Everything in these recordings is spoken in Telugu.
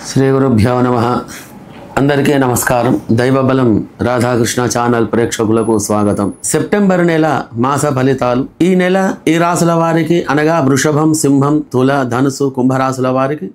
శ్రీ గురుభ్యో నమః. అందరికీ నమస్కారం. దైవబలం రాధాకృష్ణ ఛానల్ ప్రేక్షకులకు స్వాగతం. సెప్టెంబర్ నెల మాస ఫలితాలు. ఈ నెల ఈ రాశుల వారికి అనగా వృషభం, సింహం, తుల, ధనుసు, కుంభరాశుల వారికి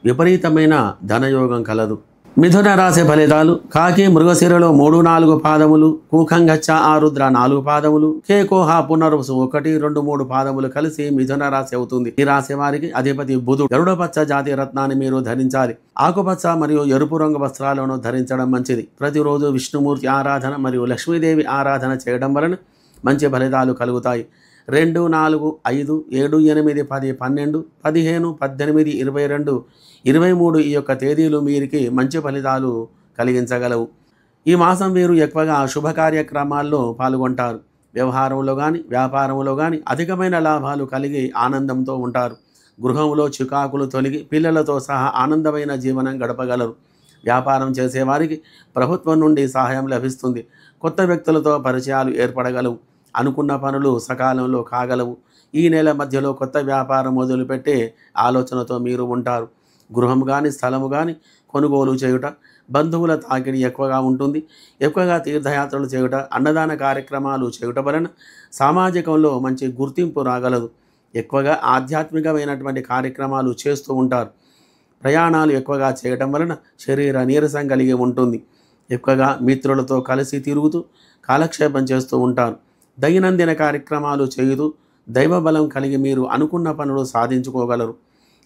విపరీతమైన ధనయోగం కలదు. మిథున రాశి ఫలితాలు. కాకి మృగశిరలో 3-4 పాదములు, కూకంగచ్చ ఆరుద్ర 4 పాదములు, కేకోహ పునర్వసు 1, 2, 3 పాదములు కలిసి మిథున రాశి అవుతుంది. ఈ రాశి వారికి అధిపతి బుధుడు. గరుడపచ్చ జాతి రత్నాన్ని మీరు ధరించాలి. ఆకుపచ్చ మరియు ఎరుపు రంగు వస్త్రాలను ధరించడం మంచిది. ప్రతిరోజు విష్ణుమూర్తి ఆరాధన మరియు లక్ష్మీదేవి ఆరాధన చేయడం వలన మంచి ఫలితాలు కలుగుతాయి. 2, 4, 5, 7, 8, 10, 12, 15, 18, 22, 23 ఈ యొక్క తేదీలు వీరికి మంచి ఫలితాలు కలిగించగలవు. ఈ మాసం వీరు ఎక్కువగా శుభ కార్యక్రమాల్లో పాల్గొంటారు. వ్యవహారంలో కానీ వ్యాపారంలో కానీ అధికమైన లాభాలు కలిగి ఆనందంతో ఉంటారు. గృహంలో చికాకులు తొలగి పిల్లలతో సహా ఆనందమైన జీవనం గడపగలరు. వ్యాపారం చేసేవారికి ప్రభుత్వం నుండి సహాయం లభిస్తుంది. కొత్త వ్యక్తులతో పరిచయాలు ఏర్పడగలవు. అనుకున్న పనులు సకాలంలో కాగలవు. ఈ నెల మధ్యలో కొత్త వ్యాపారం మొదలుపెట్టే ఆలోచనతో మీరు ఉంటారు. గృహం కానీ స్థలము కానీ కొనుగోలు చేయుట, బంధువుల తాకిడి ఎక్కువగా ఉంటుంది. ఎక్కువగా తీర్థయాత్రలు చేయుట, అన్నదాన కార్యక్రమాలు చేయుట వలన సామాజికంలో మంచి గుర్తింపు రాగలదు. ఎక్కువగా ఆధ్యాత్మికమైనటువంటి కార్యక్రమాలు చేస్తూ ఉంటారు. ప్రయాణాలు ఎక్కువగా చేయటం వలన శరీర నీరసం కలిగి ఉంటుంది. ఎక్కువగా మిత్రులతో కలిసి తిరుగుతూ కాలక్షేపం చేస్తూ ఉంటారు. దైనందిన కార్యక్రమాలు చేయుతూ దైవబలం కలిగి మీరు అనుకున్న పనులు సాధించుకోగలరు.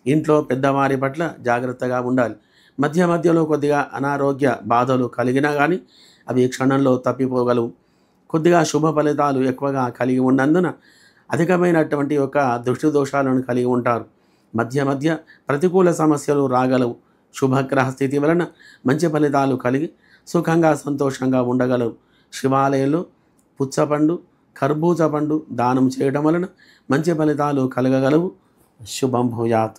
ఇంట్లో పెద్దవారి పట్ల జాగ్రత్తగా ఉండాలి. మధ్య మధ్యలో కొద్దిగా అనారోగ్య బాధలు కలిగినా కానీ అవి క్షణంలో తప్పిపోగలవు. కొద్దిగా శుభ ఫలితాలు ఎక్కువగా కలిగి ఉన్నందున అధికమైనటువంటి యొక్క దృష్టి దోషాలను కలిగి ఉంటారు. మధ్య మధ్య ప్రతికూల సమస్యలు రాగలవు. శుభగ్రహ స్థితి వలన మంచి ఫలితాలు కలిగి సుఖంగా సంతోషంగా ఉండగలరు. శివాలయంలో పుచ్చపండు, కర్బూజ పండు దానం చేయడం వలన మంచి ఫలితాలు కలగగలవు. శుభం భూయాత్.